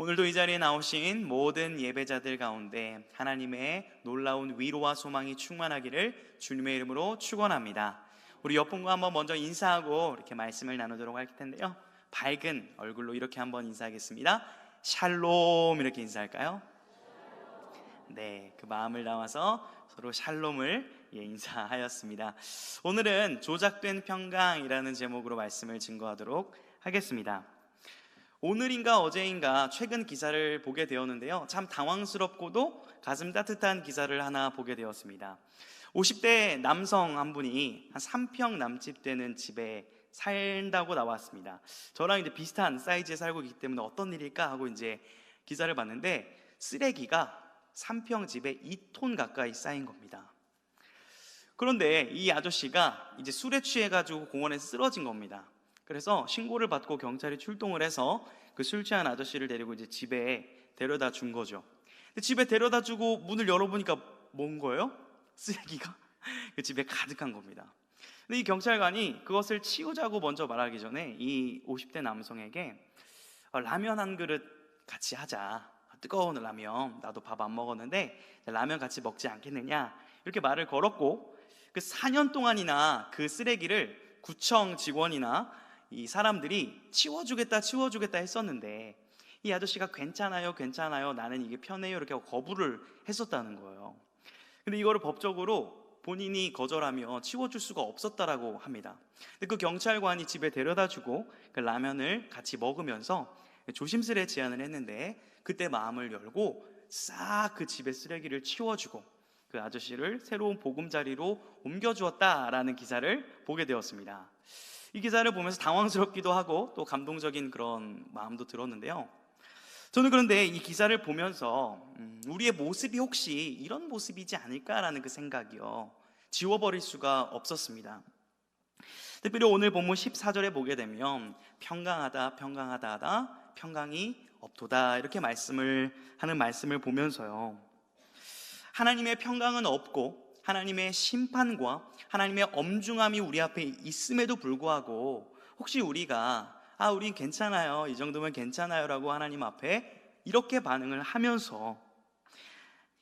오늘도 이 자리에 나오신 모든 예배자들 가운데 하나님의 놀라운 위로와 소망이 충만하기를 주님의 이름으로 축원합니다. 우리 옆분과 한번 먼저 인사하고 이렇게 말씀을 나누도록 할 텐데요, 밝은 얼굴로 이렇게 한번 인사하겠습니다. 샬롬, 이렇게 인사할까요? 네, 그 마음을 담아서 서로 샬롬을 인사하였습니다. 오늘은 조작된 평강이라는 제목으로 말씀을 증거하도록 하겠습니다. 오늘인가 어제인가 최근 기사를 보게 되었는데요, 참 당황스럽고도 가슴 따뜻한 기사를 하나 보게 되었습니다. 50대 남성 한 분이 한 3평 남짓 되는 집에 살다고 나왔습니다. 저랑 이제 비슷한 사이즈에 살고 있기 때문에 어떤 일일까 하고 이제 기사를 봤는데, 쓰레기가 3평 집에 2톤 가까이 쌓인 겁니다. 그런데 이 아저씨가 이제 술에 취해가지고 공원에 쓰러진 겁니다. 그래서 신고를 받고 경찰이 출동을 해서 그 술 취한 아저씨를 데리고 이제 집에 데려다 준 거죠. 근데 집에 데려다 주고 문을 열어보니까 뭔 거예요? 쓰레기가 그 집에 가득한 겁니다. 근데 이 경찰관이 그것을 치우자고 먼저 말하기 전에 이 50대 남성에게 라면 한 그릇 같이 하자, 뜨거운 라면, 나도 밥 안 먹었는데 라면 같이 먹지 않겠느냐, 이렇게 말을 걸었고, 그 4년 동안이나 그 쓰레기를 구청 직원이나 이 사람들이 치워주겠다 했었는데, 이 아저씨가 괜찮아요, 나는 이게 편해요, 이렇게 하고 거부를 했었다는 거예요. 근데 이거를 법적으로 본인이 거절하며 치워줄 수가 없었다라고 합니다. 근데 그 경찰관이 집에 데려다주고 그 라면을 같이 먹으면서 조심스레 제안을 했는데, 그때 마음을 열고 싹 그 집의 쓰레기를 치워주고 그 아저씨를 새로운 보금자리로 옮겨주었다라는 기사를 보게 되었습니다. 이 기사를 보면서 당황스럽기도 하고 또 감동적인 그런 마음도 들었는데요, 저는 그런데 이 기사를 보면서 우리의 모습이 혹시 이런 모습이지 않을까라는 그 생각이요, 지워버릴 수가 없었습니다. 특별히 오늘 본문 14절에 보게 되면 평강하다 하다 평강이 없도다, 이렇게 하는 말씀을 보면서요, 하나님의 평강은 없고 하나님의 심판과 하나님의 엄중함이 우리 앞에 있음에도 불구하고 혹시 우리가 우린 괜찮아요, 이 정도면 괜찮아요 라고 하나님 앞에 이렇게 반응을 하면서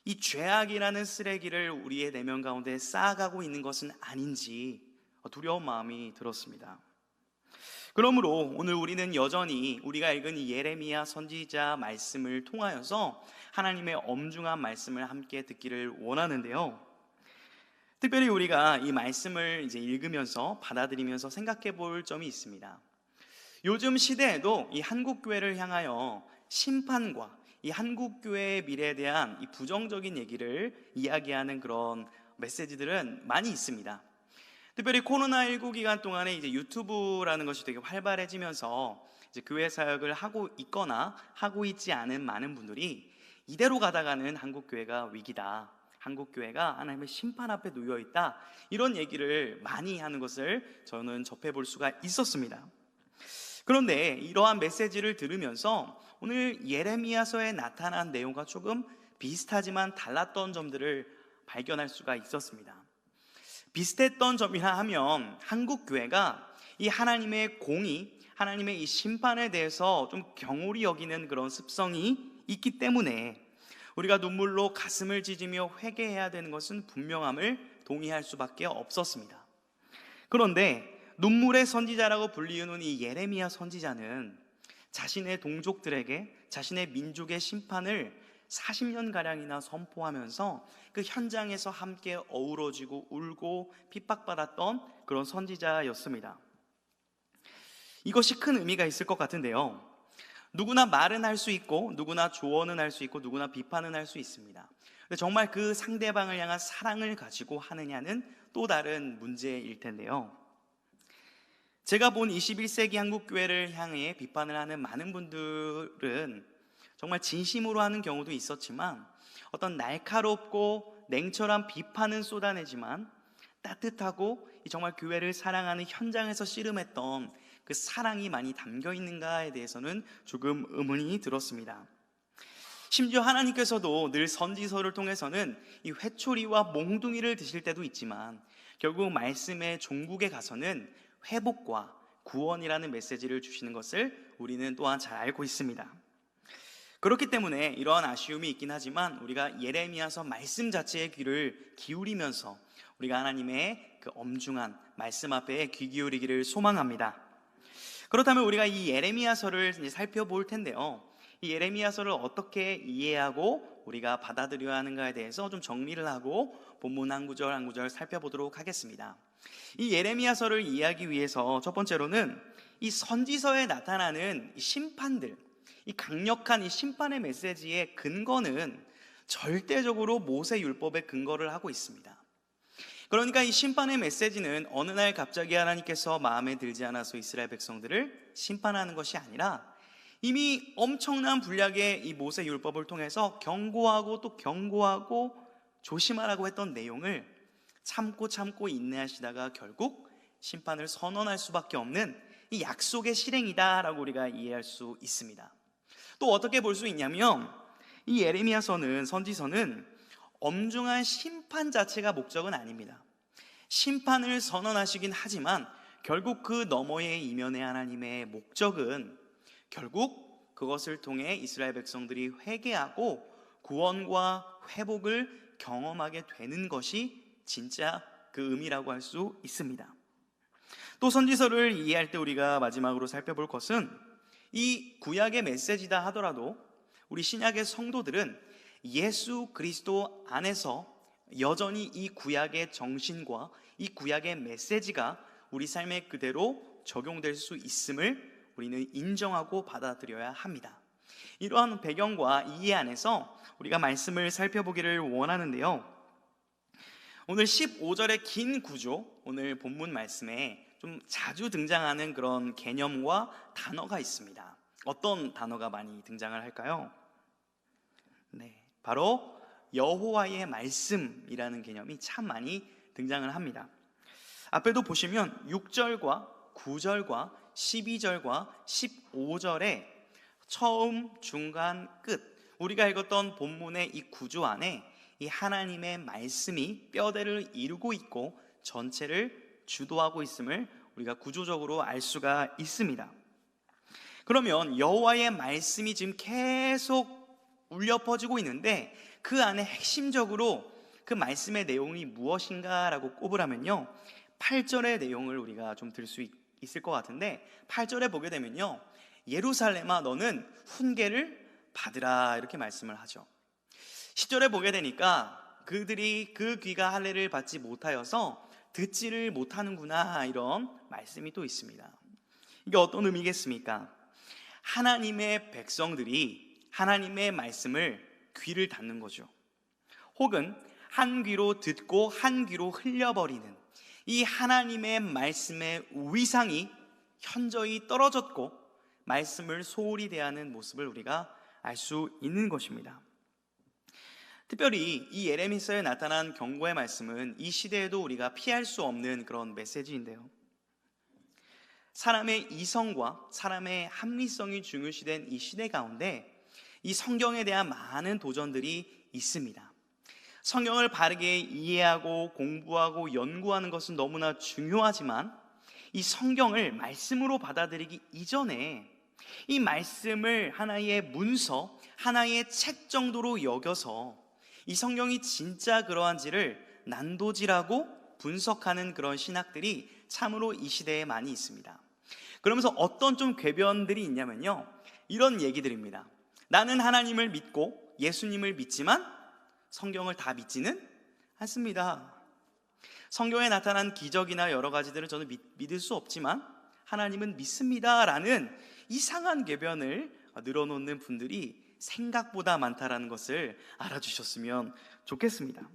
이 죄악이라는 쓰레기를 우리의 내면 가운데 쌓아가고 있는 것은 아닌지 두려운 마음이 들었습니다. 그러므로 오늘 우리는 여전히 우리가 읽은 이 예레미야 선지자 말씀을 통하여서 하나님의 엄중한 말씀을 함께 듣기를 원하는데요, 특별히 우리가 이 말씀을 이제 읽으면서 받아들이면서 생각해 볼 점이 있습니다. 요즘 시대에도 이 한국교회를 향하여 심판과 이 한국교회의 미래에 대한 이 부정적인 얘기를 이야기하는 그런 메시지들은 많이 있습니다. 특별히 코로나19 기간 동안에 이제 유튜브라는 것이 되게 활발해지면서 이제 교회 사역을 하고 있거나 하고 있지 않은 많은 분들이 이대로 가다가는 한국교회가 위기다, 한국교회가 하나님의 심판 앞에 놓여있다, 이런 얘기를 많이 하는 것을 저는 접해볼 수가 있었습니다. 그런데 이러한 메시지를 들으면서 오늘 예레미야서에 나타난 내용과 조금 비슷하지만 달랐던 점들을 발견할 수가 있었습니다. 비슷했던 점이라 하면 한국교회가 이 하나님의 공의, 하나님의 이 심판에 대해서 좀 경홀히 여기는 그런 습성이 있기 때문에 우리가 눈물로 가슴을 찢으며 회개해야 되는 것은 분명함을 동의할 수밖에 없었습니다. 그런데 눈물의 선지자라고 불리우는 이 예레미야 선지자는 자신의 동족들에게 자신의 민족의 심판을 40년가량이나 선포하면서 그 현장에서 함께 어우러지고 울고 핍박받았던 그런 선지자였습니다. 이것이 큰 의미가 있을 것 같은데요, 누구나 말은 할 수 있고 누구나 조언은 할 수 있고 누구나 비판은 할 수 있습니다. 근데 정말 그 상대방을 향한 사랑을 가지고 하느냐는 또 다른 문제일 텐데요, 제가 본 21세기 한국교회를 향해 비판을 하는 많은 분들은 정말 진심으로 하는 경우도 있었지만 어떤 날카롭고 냉철한 비판은 쏟아내지만 따뜻하고 정말 교회를 사랑하는 현장에서 씨름했던 그 사랑이 많이 담겨 있는가에 대해서는 조금 의문이 들었습니다. 심지어 하나님께서도 늘 선지서를 통해서는 이 회초리와 몽둥이를 드실 때도 있지만 결국 말씀의 종국에 가서는 회복과 구원이라는 메시지를 주시는 것을 우리는 또한 잘 알고 있습니다. 그렇기 때문에 이러한 아쉬움이 있긴 하지만 우리가 예레미야서 말씀 자체의 귀를 기울이면서 우리가 하나님의 그 엄중한 말씀 앞에 귀 기울이기를 소망합니다. 그렇다면 우리가 이 예레미야서를 이제 살펴볼 텐데요, 이 예레미야서를 어떻게 이해하고 우리가 받아들여야 하는가에 대해서 좀 정리를 하고 본문 한 구절 한 구절 살펴보도록 하겠습니다. 이 예레미야서를 이해하기 위해서 첫 번째로는 이 선지서에 나타나는 이 심판들, 이 강력한 이 심판의 메시지의 근거는 절대적으로 모세 율법에 근거를 하고 있습니다. 그러니까 이 심판의 메시지는 어느 날 갑자기 하나님께서 마음에 들지 않아서 이스라엘 백성들을 심판하는 것이 아니라 이미 엄청난 분량의 이 모세 율법을 통해서 경고하고 또 경고하고 조심하라고 했던 내용을 참고 인내하시다가 결국 심판을 선언할 수밖에 없는 이 약속의 실행이다라고 우리가 이해할 수 있습니다. 또 어떻게 볼 수 있냐면 이 예레미야서는, 선지서는 엄중한 심판 자체가 목적은 아닙니다. 심판을 선언하시긴 하지만 결국 그 너머의 이면의 하나님의 목적은 결국 그것을 통해 이스라엘 백성들이 회개하고 구원과 회복을 경험하게 되는 것이 진짜 그 의미라고 할 수 있습니다. 또 선지서를 이해할 때 우리가 마지막으로 살펴볼 것은 이 구약의 메시지다 하더라도 우리 신약의 성도들은 예수 그리스도 안에서 여전히 이 구약의 정신과 이 구약의 메시지가 우리 삶에 그대로 적용될 수 있음을 우리는 인정하고 받아들여야 합니다. 이러한 배경과 이해 안에서 우리가 말씀을 살펴보기를 원하는데요, 오늘 15절의 긴 구조, 오늘 본문 말씀에 좀 자주 등장하는 그런 개념과 단어가 있습니다. 어떤 단어가 많이 등장을 할까요? 네, 바로 여호와의 말씀이라는 개념이 참 많이 등장을 합니다. 앞에도 보시면 6절과 9절과 12절과 15절의 처음, 중간, 끝, 우리가 읽었던 본문의 이 구조 안에 이 하나님의 말씀이 뼈대를 이루고 있고 전체를 주도하고 있음을 우리가 구조적으로 알 수가 있습니다. 그러면 여호와의 말씀이 지금 계속 울려 퍼지고 있는데 그 안에 핵심적으로 그 말씀의 내용이 무엇인가라고 꼽으라면요, 8절의 내용을 우리가 좀 들 수 있을 것 같은데 8절에 보게 되면요, 예루살렘아 너는 훈계를 받으라 이렇게 말씀을 하죠. 10절에 보게 되니까 그들이 그 귀가 할례를 받지 못하여서 듣지를 못하는구나 이런 말씀이 또 있습니다. 이게 어떤 의미겠습니까? 하나님의 백성들이 하나님의 말씀을 귀를 닫는 거죠. 혹은 한 귀로 듣고 한 귀로 흘려버리는 이 하나님의 말씀의 위상이 현저히 떨어졌고 말씀을 소홀히 대하는 모습을 우리가 알 수 있는 것입니다. 특별히 이 예레미야서에 나타난 경고의 말씀은 이 시대에도 우리가 피할 수 없는 그런 메시지인데요, 사람의 이성과 사람의 합리성이 중요시된 이 시대 가운데 이 성경에 대한 많은 도전들이 있습니다. 성경을 바르게 이해하고 공부하고 연구하는 것은 너무나 중요하지만 이 성경을 말씀으로 받아들이기 이전에 이 말씀을 하나의 문서, 하나의 책 정도로 여겨서 이 성경이 진짜 그러한지를 난도질하고 분석하는 그런 신학들이 참으로 이 시대에 많이 있습니다. 그러면서 어떤 좀 궤변들이 있냐면요, 이런 얘기들입니다. 나는 하나님을 믿고 예수님을 믿지만 성경을 다 믿지는 않습니다. 성경에 나타난 기적이나 여러 가지들을 저는 믿을 수 없지만 하나님은 믿습니다 라는 이상한 궤변을 늘어놓는 분들이 생각보다 많다라는 것을 알아주셨으면 좋겠습니다.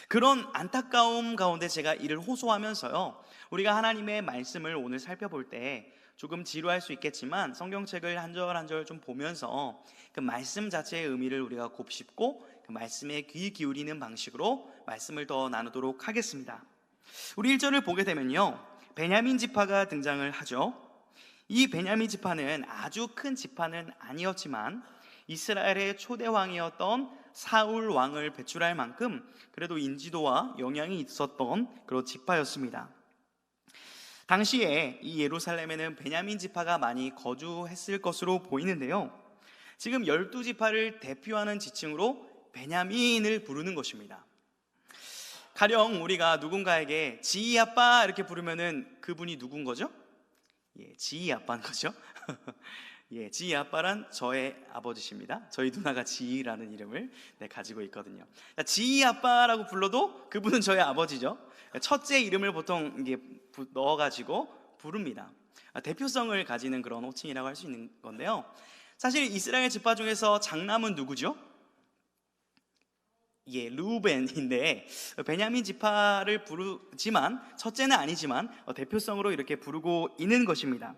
그런 안타까움 가운데 제가 이를 호소하면서요, 우리가 하나님의 말씀을 오늘 살펴볼 때 조금 지루할 수 있겠지만 성경책을 한 절 한 절 좀 보면서 그 말씀 자체의 의미를 우리가 곱씹고 그 말씀에 귀 기울이는 방식으로 말씀을 더 나누도록 하겠습니다. 우리 1절을 보게 되면요, 베냐민 지파가 등장을 하죠. 이 베냐민 지파는 아주 큰 지파는 아니었지만 이스라엘의 초대 왕이었던 사울 왕을 배출할 만큼 그래도 인지도와 영향이 있었던 그런 지파였습니다. 당시에 이 예루살렘에는 베냐민 지파가 많이 거주했을 것으로 보이는데요, 지금 12지파를 대표하는 지칭으로 베냐민을 부르는 것입니다. 가령 우리가 누군가에게 지희 아빠 이렇게 부르면은 그분이 누군 거죠? 지희 아빠인 거죠. 지희 아빠란 저의 아버지십니다. 저희 누나가 지희라는 이름을 가지고 있거든요. 지희 아빠라고 불러도 그분은 저의 아버지죠. 첫째 이름을 보통 이게 넣어가지고 부릅니다. 대표성을 가지는 그런 호칭이라고 할 수 있는 건데요. 사실 이스라엘 지파 중에서 장남은 누구죠? 르우벤인데 베냐민 지파를 부르지만 첫째는 아니지만 대표성으로 이렇게 부르고 있는 것입니다.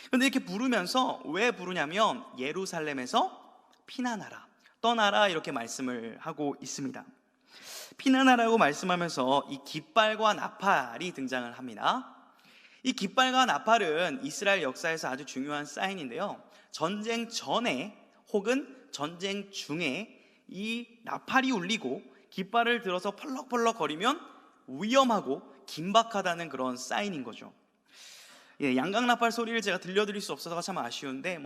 그런데 이렇게 부르면서 왜 부르냐면 예루살렘에서 피난하라, 떠나라 이렇게 말씀을 하고 있습니다. 피난하라고 말씀하면서 이 깃발과 나팔이 등장을 합니다. 이 깃발과 나팔은 이스라엘 역사에서 아주 중요한 사인인데요, 전쟁 전에 혹은 전쟁 중에 이 나팔이 울리고 깃발을 들어서 펄럭펄럭 거리면 위험하고 긴박하다는 그런 사인인 거죠. 양각 나팔 소리를 제가 들려드릴 수 없어서 참 아쉬운데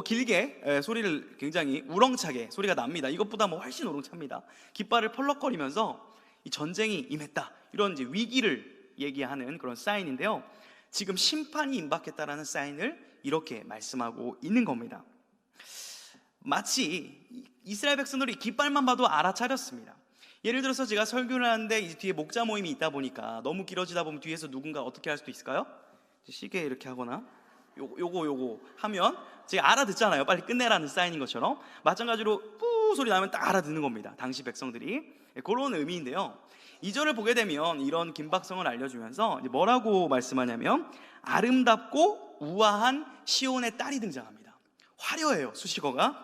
길게 소리를 굉장히 우렁차게 소리가 납니다. 이것보다 훨씬 우렁찹니다. 깃발을 펄럭거리면서 이 전쟁이 임했다, 이런 이제 위기를 얘기하는 그런 사인인데요, 지금 심판이 임박했다라는 사인을 이렇게 말씀하고 있는 겁니다. 마치 이스라엘 백성들이 깃발만 봐도 알아차렸습니다. 예를 들어서 제가 설교를 하는데 이 뒤에 목자 모임이 있다 보니까 너무 길어지다 보면 뒤에서 누군가 어떻게 할 수도 있을까요? 시계 이렇게 하거나 요거 하면 제가 알아듣잖아요. 빨리 끝내라는 사인인 것처럼 마찬가지로 뿌 소리 나면 딱 알아듣는 겁니다. 당시 백성들이. 그런 의미인데요, 2절을 보게 되면 이런 긴박성을 알려주면서 뭐라고 말씀하냐면 아름답고 우아한 시온의 딸이 등장합니다. 화려해요, 수식어가.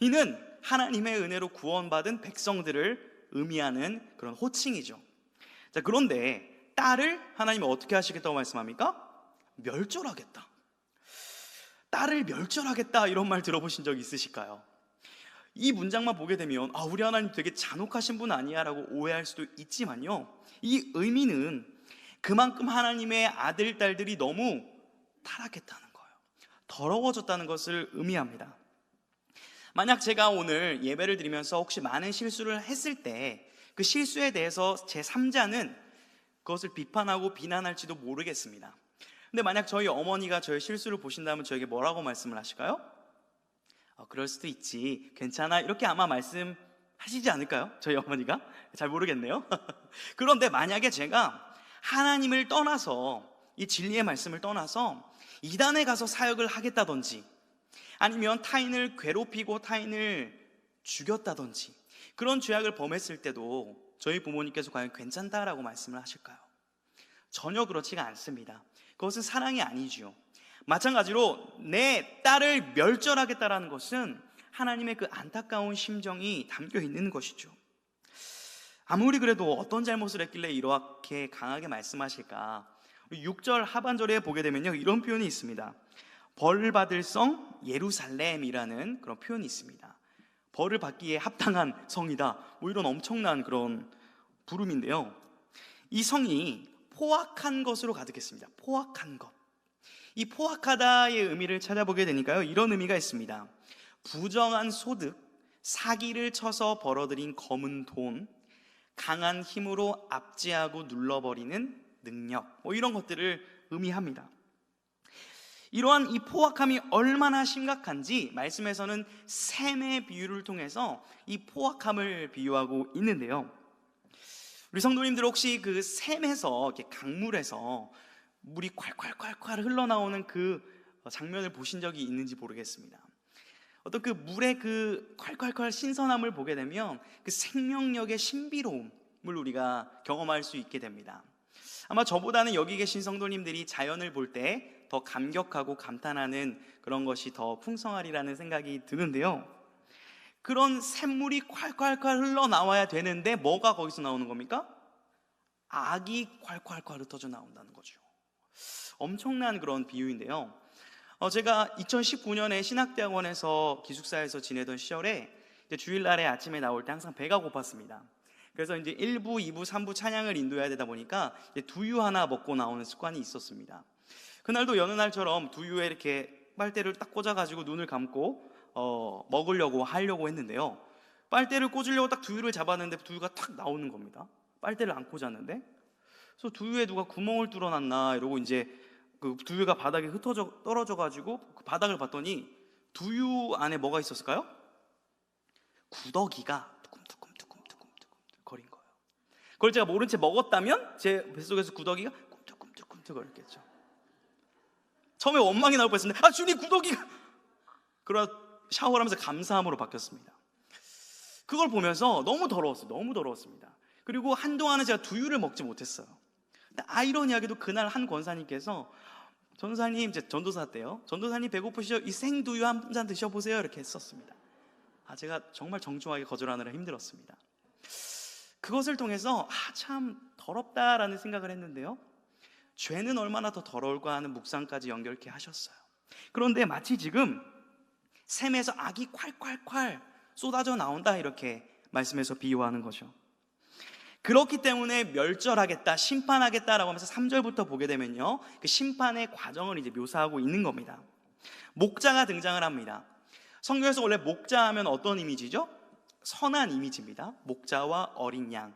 이는 하나님의 은혜로 구원받은 백성들을 의미하는 그런 호칭이죠. 자, 그런데 딸을 하나님이 어떻게 하시겠다고 말씀합니까? 멸절하겠다. 딸을 멸절하겠다, 이런 말 들어보신 적 있으실까요? 이 문장만 보게 되면 우리 하나님 되게 잔혹하신 분 아니야 라고 오해할 수도 있지만요, 이 의미는 그만큼 하나님의 아들, 딸들이 너무 타락했다는 거예요. 더러워졌다는 것을 의미합니다. 만약 제가 오늘 예배를 드리면서 혹시 많은 실수를 했을 때 그 실수에 대해서 제3자는 그것을 비판하고 비난할지도 모르겠습니다. 근데 만약 저희 어머니가 저의 실수를 보신다면 저에게 뭐라고 말씀을 하실까요? 그럴 수도 있지, 괜찮아, 이렇게 아마 말씀하시지 않을까요? 저희 어머니가? 잘 모르겠네요. 그런데 만약에 제가 하나님을 떠나서, 이 진리의 말씀을 떠나서 이단에 가서 사역을 하겠다든지, 아니면 타인을 괴롭히고 타인을 죽였다든지 그런 죄악을 범했을 때도 저희 부모님께서 과연 괜찮다라고 말씀을 하실까요? 전혀 그렇지가 않습니다. 그것은 사랑이 아니죠. 마찬가지로 내 딸을 멸절하겠다라는 것은 하나님의 그 안타까운 심정이 담겨 있는 것이죠. 아무리 그래도 어떤 잘못을 했길래 이렇게 강하게 말씀하실까? 6절 하반절에 보게 되면요, 이런 표현이 있습니다. 벌 받을 성 예루살렘이라는 그런 표현이 있습니다. 벌을 받기에 합당한 성이다, 이런 엄청난 그런 부름인데요, 이 성이 포악한 것으로 가득했습니다. 포악한 것. 이 포악하다의 의미를 찾아보게 되니까요, 이런 의미가 있습니다. 부정한 소득, 사기를 쳐서 벌어들인 검은 돈, 강한 힘으로 압제하고 눌러버리는 능력, 이런 것들을 의미합니다. 이러한 이 포악함이 얼마나 심각한지 말씀에서는 샘의 비유를 통해서 이 포악함을 비유하고 있는데요, 우리 성도님들 혹시 그 샘에서, 이렇게 강물에서 물이 콸콸콸콸 흘러나오는 그 장면을 보신 적이 있는지 모르겠습니다. 어떤 그 물의 그 콸콸콸 신선함을 보게 되면 그 생명력의 신비로움을 우리가 경험할 수 있게 됩니다. 아마 저보다는 여기 계신 성도님들이 자연을 볼 때 더 감격하고 감탄하는 그런 것이 더 풍성하리라는 생각이 드는데요, 그런 샘물이 콸콸콸 흘러나와야 되는데 뭐가 거기서 나오는 겁니까? 악이 콸콸콸 흩어져 나온다는 거죠. 엄청난 그런 비유인데요, 제가 2019년에 신학대학원에서 기숙사에서 지내던 시절에 이제 주일날에 아침에 나올 때 항상 배가 고팠습니다. 그래서 이제 1부, 2부, 3부 찬양을 인도해야 되다 보니까 이제 두유 하나 먹고 나오는 습관이 있었습니다. 그날도 여느 날처럼 두유에 이렇게 빨대를 딱 꽂아가지고 눈을 감고 먹으려고 하려고 했는데요, 빨대를 꽂으려고 딱 두유를 잡았는데 두유가 탁 나오는 겁니다. 빨대를 안 꽂았는데. 그래서 두유에 누가 구멍을 뚫어놨나 이러고 이제 그 두유가 바닥에 흩어져 떨어져가지고 그 바닥을 봤더니 두유 안에 뭐가 있었을까요? 구더기가 뚜꿈뚜꿈뚜꿈뚜꿈 거린 거예요. 그걸 제가 모른 채 먹었다면 제 뱃속에서 구더기가 꿈틀꿈틀꿈틀 거렸겠죠. 처음에 원망이 나올 뻔했습니다. 주님, 구더기가. 그러나 샤워를 하면서 감사함으로 바뀌었습니다. 그걸 보면서 너무 더러웠습니다. 그리고 한동안은 제가 두유를 먹지 못했어요. 근데 아이러니하게도 그날 한 권사님께서, 전도사님, 이제 전도사 때요, 전도사님 배고프시죠? 이 생두유 한 잔 드셔보세요, 이렇게 했었습니다. 제가 정말 정중하게 거절하느라 힘들었습니다. 그것을 통해서 참 더럽다라는 생각을 했는데요, 죄는 얼마나 더 더러울까 하는 묵상까지 연결케 하셨어요. 그런데 마치 지금 샘에서 악이 콸콸콸 쏟아져 나온다, 이렇게 말씀에서 비유하는 거죠. 그렇기 때문에 멸절하겠다, 심판하겠다라고 하면서 3절부터 보게 되면요, 그 심판의 과정을 이제 묘사하고 있는 겁니다. 목자가 등장을 합니다. 성경에서 원래 목자 하면 어떤 이미지죠? 선한 이미지입니다. 목자와 어린 양,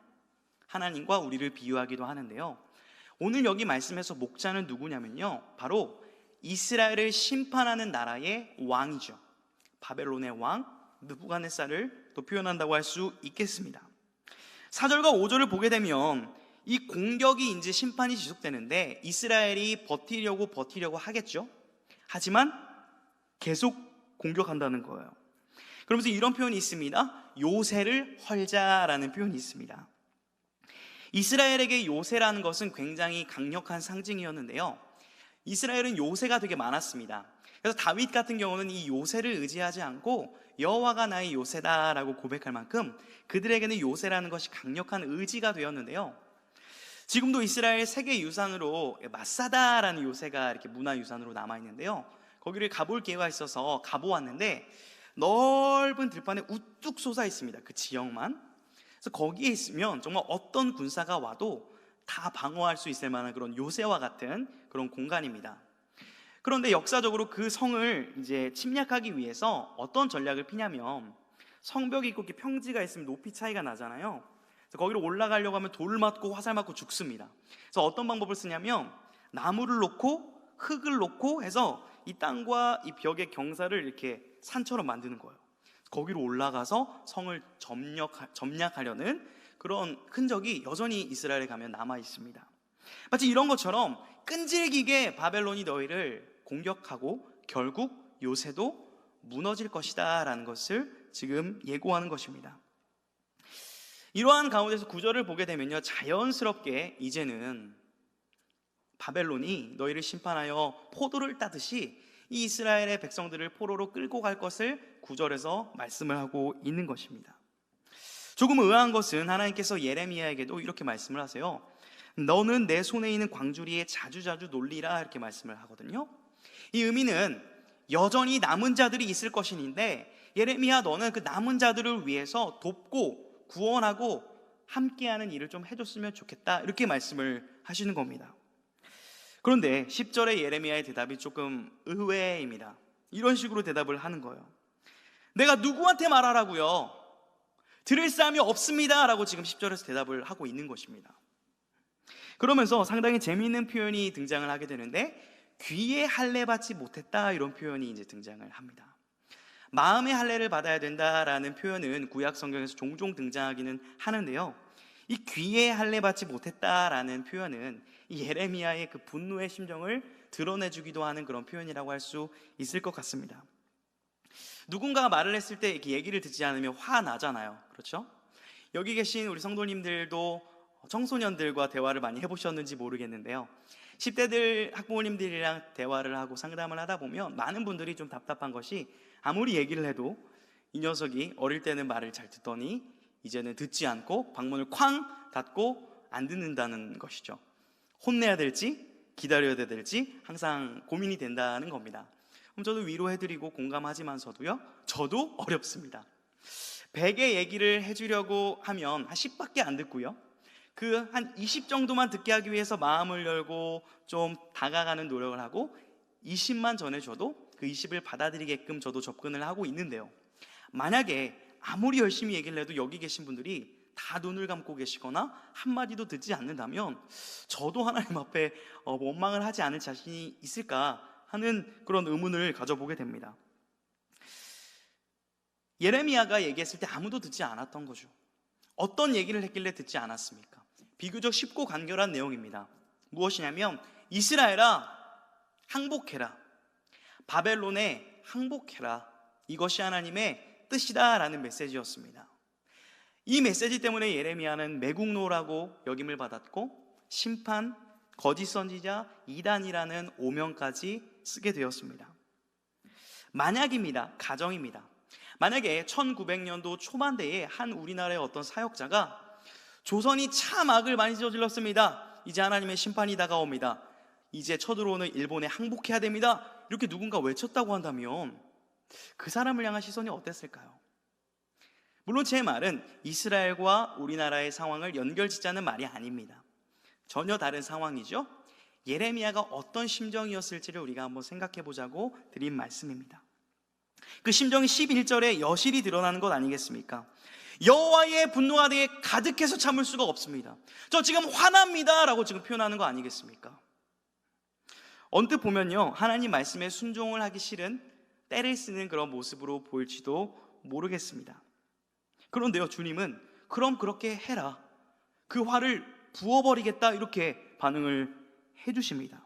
하나님과 우리를 비유하기도 하는데요, 오늘 여기 말씀에서 목자는 누구냐면요, 바로 이스라엘을 심판하는 나라의 왕이죠. 바벨론의 왕 느부갓네살을 또 표현한다고 할 수 있겠습니다. 4절과 5절을 보게 되면 이 공격이 이제 심판이 지속되는데 이스라엘이 버티려고 하겠죠. 하지만 계속 공격한다는 거예요. 그러면서 이런 표현이 있습니다. 요새를 헐자라는 표현이 있습니다. 이스라엘에게 요새라는 것은 굉장히 강력한 상징이었는데요, 이스라엘은 요새가 되게 많았습니다. 그래서 다윗 같은 경우는 이 요새를 의지하지 않고 여호와가 나의 요새다라고 고백할 만큼 그들에게는 요새라는 것이 강력한 의지가 되었는데요, 지금도 이스라엘 세계 유산으로 마사다라는 요새가 이렇게 문화유산으로 남아있는데요, 거기를 가볼 기회가 있어서 가보았는데 넓은 들판에 우뚝 솟아 있습니다. 그 지역만. 그래서 거기에 있으면 정말 어떤 군사가 와도 다 방어할 수 있을 만한 그런 요새와 같은 그런 공간입니다. 그런데 역사적으로 그 성을 이제 침략하기 위해서 어떤 전략을 피냐면, 성벽이 있고 이렇게 평지가 있으면 높이 차이가 나잖아요. 그래서 거기로 올라가려고 하면 돌 맞고 화살 맞고 죽습니다. 그래서 어떤 방법을 쓰냐면 나무를 놓고 흙을 놓고 해서 이 땅과 이 벽의 경사를 이렇게 산처럼 만드는 거예요. 거기로 올라가서 성을 점략하려는 그런 흔적이 여전히 이스라엘에 가면 남아 있습니다. 마치 이런 것처럼 끈질기게 바벨론이 너희를 공격하고 결국 요새도 무너질 것이다 라는 것을 지금 예고하는 것입니다. 이러한 가운데서 구절을 보게 되면요, 자연스럽게 이제는 바벨론이 너희를 심판하여 포도를 따듯이 이 이스라엘의 백성들을 포로로 끌고 갈 것을 구절에서 말씀을 하고 있는 것입니다. 조금 의아한 것은 하나님께서 예레미야에게도 이렇게 말씀을 하세요. 너는 내 손에 있는 광주리에 자주자주 놀리라, 이렇게 말씀을 하거든요. 이 의미는 여전히 남은 자들이 있을 것인데, 예레미야, 너는 그 남은 자들을 위해서 돕고 구원하고 함께하는 일을 좀 해줬으면 좋겠다, 이렇게 말씀을 하시는 겁니다. 그런데 10절의 예레미야의 대답이 조금 의외입니다. 이런 식으로 대답을 하는 거예요. 내가 누구한테 말하라고요? 들을 사람이 없습니다 라고 지금 10절에서 대답을 하고 있는 것입니다. 그러면서 상당히 재미있는 표현이 등장을 하게 되는데, 귀에 할례 받지 못했다, 이런 표현이 이제 등장을 합니다. 마음의 할례를 받아야 된다라는 표현은 구약 성경에서 종종 등장하기는 하는데요, 이 귀에 할례 받지 못했다라는 표현은 이 예레미야의 그 분노의 심정을 드러내주기도 하는 그런 표현이라고 할 수 있을 것 같습니다. 누군가가 말을 했을 때 이렇게 얘기를 듣지 않으면 화나잖아요. 그렇죠? 여기 계신 우리 성도님들도 청소년들과 대화를 많이 해보셨는지 모르겠는데요, 10대들 학부모님들이랑 대화를 하고 상담을 하다 보면 많은 분들이 좀 답답한 것이, 아무리 얘기를 해도 이 녀석이 어릴 때는 말을 잘 듣더니 이제는 듣지 않고 방문을 쾅 닫고 안 듣는다는 것이죠. 혼내야 될지 기다려야 될지 항상 고민이 된다는 겁니다. 그럼 저도 위로해드리고 공감하지만서도요, 저도 어렵습니다. 100의 얘기를 해주려고 하면 한 10밖에 안 듣고요, 그 한 20 정도만 듣게 하기 위해서 마음을 열고 좀 다가가는 노력을 하고 20만 전해줘도 그 20을 받아들이게끔 저도 접근을 하고 있는데요, 만약에 아무리 열심히 얘기를 해도 여기 계신 분들이 다 눈을 감고 계시거나 한마디도 듣지 않는다면 저도 하나님 앞에 원망을 하지 않을 자신이 있을까 하는 그런 의문을 가져보게 됩니다. 예레미야가 얘기했을 때 아무도 듣지 않았던 거죠. 어떤 얘기를 했길래 듣지 않았습니까? 비교적 쉽고 간결한 내용입니다. 무엇이냐면, 이스라엘아 항복해라, 바벨론에 항복해라, 이것이 하나님의 뜻이다 라는 메시지였습니다. 이 메시지 때문에 예레미야는 매국노라고 역임을 받았고 심판, 거짓 선지자, 이단이라는 오명까지 쓰게 되었습니다. 만약입니다, 가정입니다. 만약에 1900년도 초반대에 한 우리나라의 어떤 사역자가 조선이 참 악을 많이 저질렀습니다, 이제 하나님의 심판이 다가옵니다, 이제 쳐들어오는 일본에 항복해야 됩니다, 이렇게 누군가 외쳤다고 한다면 그 사람을 향한 시선이 어땠을까요? 물론 제 말은 이스라엘과 우리나라의 상황을 연결짓자는 말이 아닙니다. 전혀 다른 상황이죠. 예레미야가 어떤 심정이었을지를 우리가 한번 생각해 보자고 드린 말씀입니다. 그 심정이 11절에 여실히 드러나는 것 아니겠습니까? 여호와의 분노가 내게 가득해서 참을 수가 없습니다, 저 지금 화납니다 라고 지금 표현하는 거 아니겠습니까? 언뜻 보면요, 하나님 말씀에 순종을 하기 싫은 때를 쓰는 그런 모습으로 보일지도 모르겠습니다. 그런데요, 주님은 그럼 그렇게 해라, 그 화를 부어버리겠다, 이렇게 반응을 해주십니다.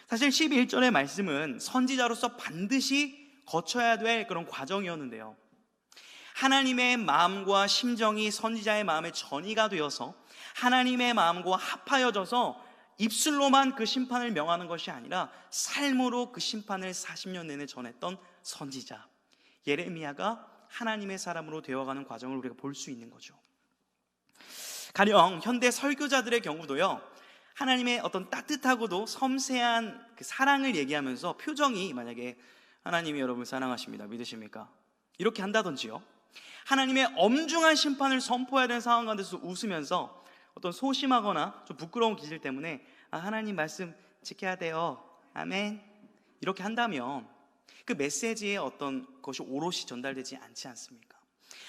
사실 11절의 말씀은 선지자로서 반드시 거쳐야 될 그런 과정이었는데요, 하나님의 마음과 심정이 선지자의 마음에 전이가 되어서 하나님의 마음과 합하여져서 입술로만 그 심판을 명하는 것이 아니라 삶으로 그 심판을 40년 내내 전했던 선지자 예레미야가 하나님의 사람으로 되어가는 과정을 우리가 볼 수 있는 거죠. 가령 현대 설교자들의 경우도요, 하나님의 어떤 따뜻하고도 섬세한 그 사랑을 얘기하면서 표정이 만약에 하나님이 여러분을 사랑하십니다, 믿으십니까? 이렇게 한다든지요, 하나님의 엄중한 심판을 선포해야 되는 상황 가운데서 웃으면서 어떤 소심하거나 좀 부끄러운 기질 때문에 하나님 말씀 지켜야 돼요, 아멘, 이렇게 한다면 그 메시지의 어떤 것이 오롯이 전달되지 않지 않습니까?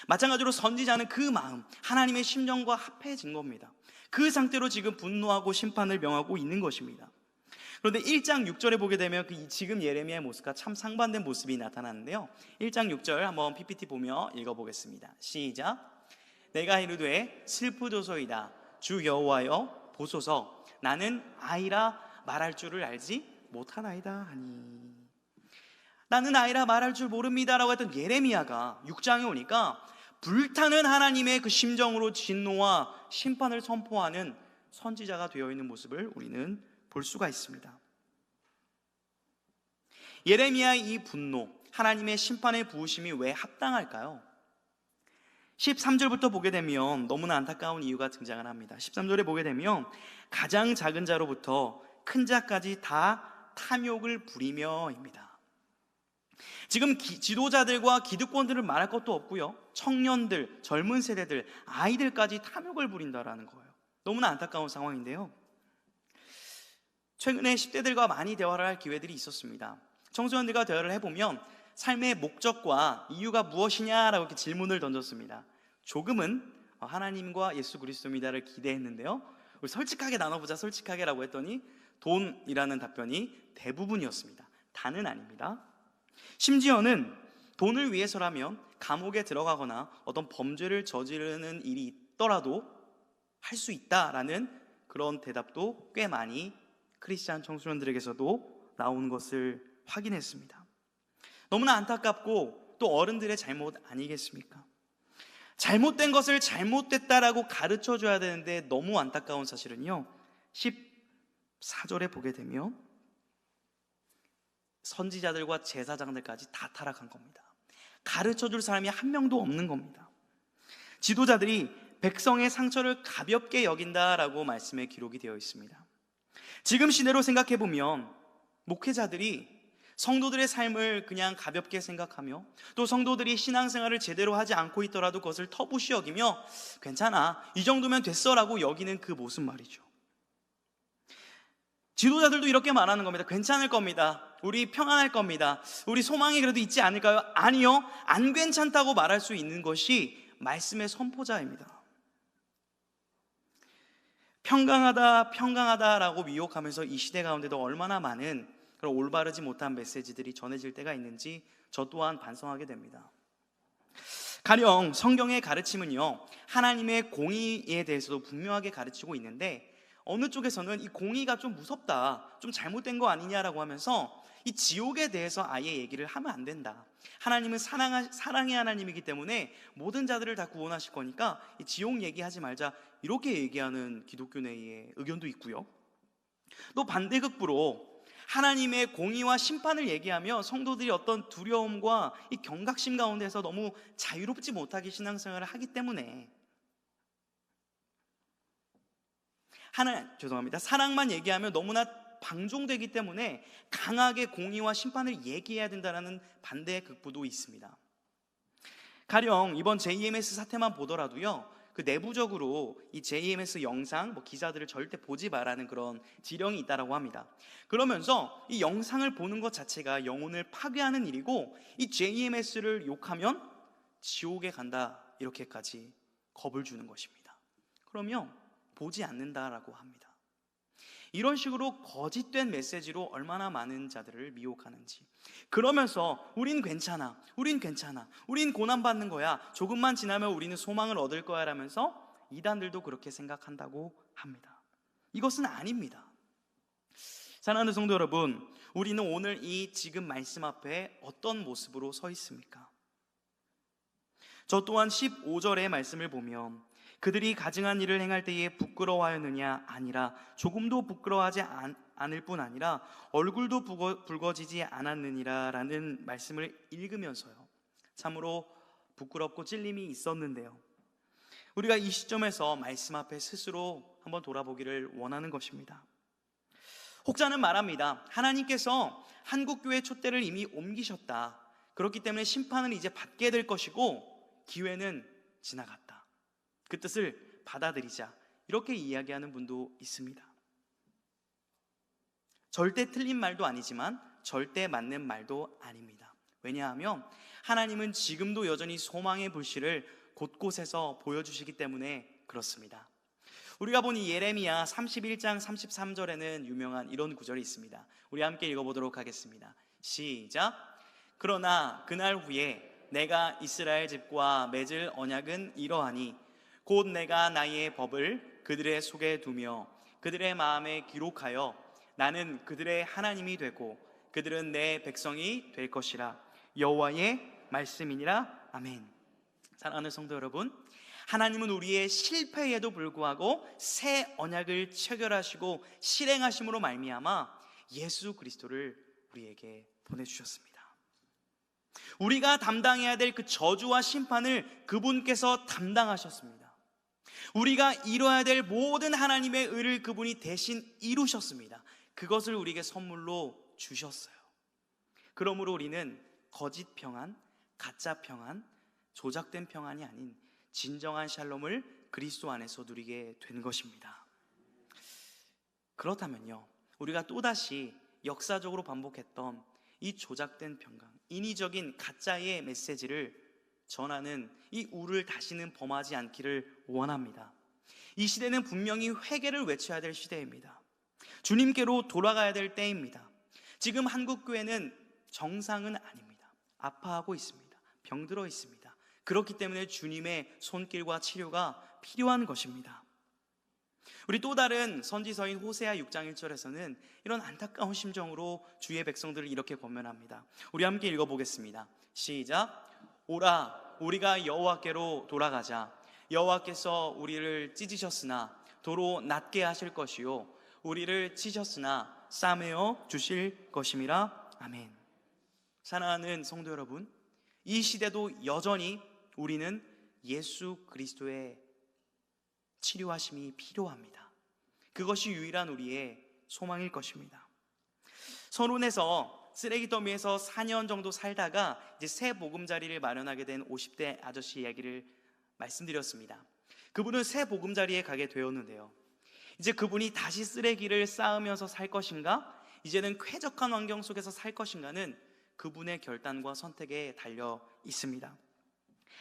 마찬가지로 선지자는 그 마음, 하나님의 심정과 합해진 겁니다. 그 상태로 지금 분노하고 심판을 명하고 있는 것입니다. 그런데 1장 6절에 보게 되면 지금 예레미야의 모습과 참 상반된 모습이 나타나는데요, 1장 6절 한번 PPT 보며 읽어보겠습니다. 시작. 내가 이르되 슬프도소이다, 주 여호와여 보소서, 나는 아이라 말할 줄을 알지 못하나이다 하니. 나는 아이라 말할 줄 모릅니다라고 했던 예레미야가 6장에 오니까 불타는 하나님의 그 심정으로 진노와 심판을 선포하는 선지자가 되어 있는 모습을 우리는 볼 수가 있습니다. 예레미야의 이 분노, 하나님의 심판의 부으심이 왜 합당할까요? 13절부터 보게 되면 너무나 안타까운 이유가 등장을 합니다. 13절에 보게 되면 가장 작은 자로부터 큰 자까지 다 탐욕을 부리며입니다. 지금 지도자들과 기득권들을 말할 것도 없고요, 청년들, 젊은 세대들, 아이들까지 탐욕을 부린다라는 거예요. 너무나 안타까운 상황인데요, 최근에 10대들과 많이 대화를 할 기회들이 있었습니다. 청소년들과 대화를 해보면 삶의 목적과 이유가 무엇이냐라고 이렇게 질문을 던졌습니다. 조금은 하나님과 예수 그리스도입니다를 기대했는데요, 우리 솔직하게 나눠보자, 솔직하게라고 했더니 돈이라는 답변이 대부분이었습니다. 다는 아닙니다. 심지어는 돈을 위해서라면 감옥에 들어가거나 어떤 범죄를 저지르는 일이 있더라도 할 수 있다라는 그런 대답도 꽤 많이 크리스찬 청소년들에게서도 나오는 것을 확인했습니다. 너무나 안타깝고 또 어른들의 잘못 아니겠습니까? 잘못된 것을 잘못됐다라고 가르쳐줘야 되는데 너무 안타까운 사실은요, 14절에 보게 되면 선지자들과 제사장들까지 다 타락한 겁니다. 가르쳐줄 사람이 한 명도 없는 겁니다. 지도자들이 백성의 상처를 가볍게 여긴다라고 말씀에 기록이 되어 있습니다. 지금 시대로 생각해보면 목회자들이 성도들의 삶을 그냥 가볍게 생각하며, 또 성도들이 신앙생활을 제대로 하지 않고 있더라도 그것을 터부시 여기며 괜찮아, 이 정도면 됐어라고 여기는 그 모습 말이죠. 지도자들도 이렇게 말하는 겁니다. 괜찮을 겁니다. 우리 평안할 겁니다. 우리 소망이 그래도 있지 않을까요? 아니요, 안 괜찮다고 말할 수 있는 것이 말씀의 선포자입니다. 평강하다라고 미혹하면서 이 시대 가운데도 얼마나 많은 그런 올바르지 못한 메시지들이 전해질 때가 있는지 저 또한 반성하게 됩니다. 가령 성경의 가르침은요, 하나님의 공의에 대해서도 분명하게 가르치고 있는데, 어느 쪽에서는 이 공의가 좀 무섭다, 좀 잘못된 거 아니냐라고 하면서 이 지옥에 대해서 아예 얘기를 하면 안 된다. 하나님은 사랑의 하나님이기 때문에 모든 자들을 다 구원하실 거니까 이 지옥 얘기하지 말자, 이렇게 얘기하는 기독교 내의 의견도 있고요. 또 반대급부로 하나님의 공의와 심판을 얘기하며 성도들이 어떤 두려움과 이 경각심 가운데서 너무 자유롭지 못하게 신앙생활을 하기 때문에 사랑만 얘기하면 너무나 방종되기 때문에 강하게 공의와 심판을 얘기해야 된다는 반대의 극부도 있습니다. 가령 이번 JMS 사태만 보더라도요, 그 내부적으로 이 JMS 영상 기사들을 절대 보지 말라는 그런 지령이 있다라고 합니다. 그러면서 이 영상을 보는 것 자체가 영혼을 파괴하는 일이고, 이 JMS를 욕하면 지옥에 간다, 이렇게까지 겁을 주는 것입니다. 그러면 보지 않는다라고 합니다. 이런 식으로 거짓된 메시지로 얼마나 많은 자들을 미혹하는지, 그러면서 우린 괜찮아, 우린 고난받는 거야, 조금만 지나면 우리는 소망을 얻을 거야 라면서 이단들도 그렇게 생각한다고 합니다. 이것은 아닙니다. 사랑하는 성도 여러분, 우리는 오늘 이 지금 말씀 앞에 어떤 모습으로 서 있습니까? 저 또한 15절의 말씀을 보면 그들이 가증한 일을 행할 때에 부끄러워하였느냐? 아니라 조금도 부끄러워하지 않을 뿐 아니라 얼굴도 붉어지지 않았느니라 라는 말씀을 읽으면서요, 참으로 부끄럽고 찔림이 있었는데요, 우리가 이 시점에서 말씀 앞에 스스로 한번 돌아보기를 원하는 것입니다. 혹자는 말합니다. 하나님께서 한국교회 촛대를 이미 옮기셨다. 그렇기 때문에 심판은 이제 받게 될 것이고 기회는 지나갔다. 그 뜻을 받아들이자, 이렇게 이야기하는 분도 있습니다. 절대 틀린 말도 아니지만 절대 맞는 말도 아닙니다. 왜냐하면 하나님은 지금도 여전히 소망의 불씨를 곳곳에서 보여주시기 때문에 그렇습니다. 우리가 본 이 예레미야 31장 33절에는 유명한 이런 구절이 있습니다. 우리 함께 읽어보도록 하겠습니다. 시작. 그러나 그날 후에 내가 이스라엘 집과 맺을 언약은 이러하니 곧 내가 나의 법을 그들의 속에 두며 그들의 마음에 기록하여 나는 그들의 하나님이 되고 그들은 내 백성이 될 것이라. 여호와의 말씀이니라. 아멘. 사랑하는 성도 여러분, 하나님은 우리의 실패에도 불구하고 새 언약을 체결하시고 실행하심으로 말미암아 예수 그리스도를 우리에게 보내주셨습니다. 우리가 담당해야 될 그 저주와 심판을 그분께서 담당하셨습니다. 우리가 이뤄야 될 모든 하나님의 의를 그분이 대신 이루셨습니다. 그것을 우리에게 선물로 주셨어요. 그러므로 우리는 거짓 평안, 가짜 평안, 조작된 평안이 아닌 진정한 샬롬을 그리스도 안에서 누리게 된 것입니다. 그렇다면요, 우리가 또다시 역사적으로 반복했던 이 조작된 평강, 인위적인 가짜의 메시지를 전하는 이 우를 다시는 범하지 않기를 원합니다. 이 시대는 분명히 회개를 외쳐야 될 시대입니다. 주님께로 돌아가야 될 때입니다. 지금 한국교회는 정상은 아닙니다. 아파하고 있습니다. 병들어 있습니다. 그렇기 때문에 주님의 손길과 치료가 필요한 것입니다. 우리 또 다른 선지서인 호세아 6장 1절에서는 이런 안타까운 심정으로 주의 백성들을 이렇게 권면합니다. 우리 함께 읽어보겠습니다. 시작. 오라, 우리가 여호와께로 돌아가자. 여호와께서 우리를 찢으셨으나 도로 낮게 하실 것이요 우리를 치셨으나 싸매어 주실 것임이라. 아멘. 사랑하는 성도 여러분, 이 시대도 여전히 우리는 예수 그리스도의 치료하심이 필요합니다. 그것이 유일한 우리의 소망일 것입니다. 서론에서 쓰레기 더미에서 4년 정도 살다가 이제 새 보금자리를 마련하게 된 50대 아저씨 이야기를 말씀드렸습니다. 그분은 새 보금자리에 가게 되었는데요, 이제 그분이 다시 쓰레기를 쌓으면서 살 것인가, 이제는 쾌적한 환경 속에서 살 것인가는 그분의 결단과 선택에 달려 있습니다.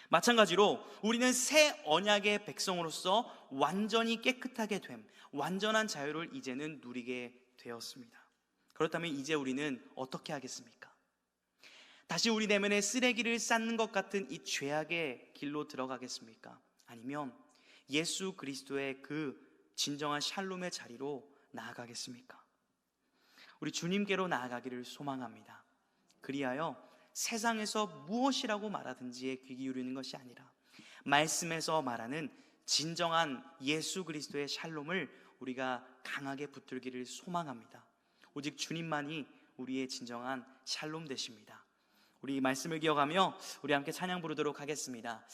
마찬가지로 우리는 새 언약의 백성으로서 완전히 깨끗하게 됨, 완전한 자유를 이제는 누리게 되었습니다. 그렇다면 이제 우리는 어떻게 하겠습니까? 다시 우리 내면에 쓰레기를 쌓는 것 같은 이 죄악의 길로 들어가겠습니까? 아니면 예수 그리스도의 그 진정한 샬롬의 자리로 나아가겠습니까? 우리 주님께로 나아가기를 소망합니다. 그리하여 세상에서 무엇이라고 말하든지에 귀 기울이는 것이 아니라 말씀에서 말하는 진정한 예수 그리스도의 샬롬을 우리가 강하게 붙들기를 소망합니다. 오직 주님만이 우리의 진정한 샬롬 되십니다. 우리 말씀을 기억하며 우리 함께 찬양 부르도록 하겠습니다.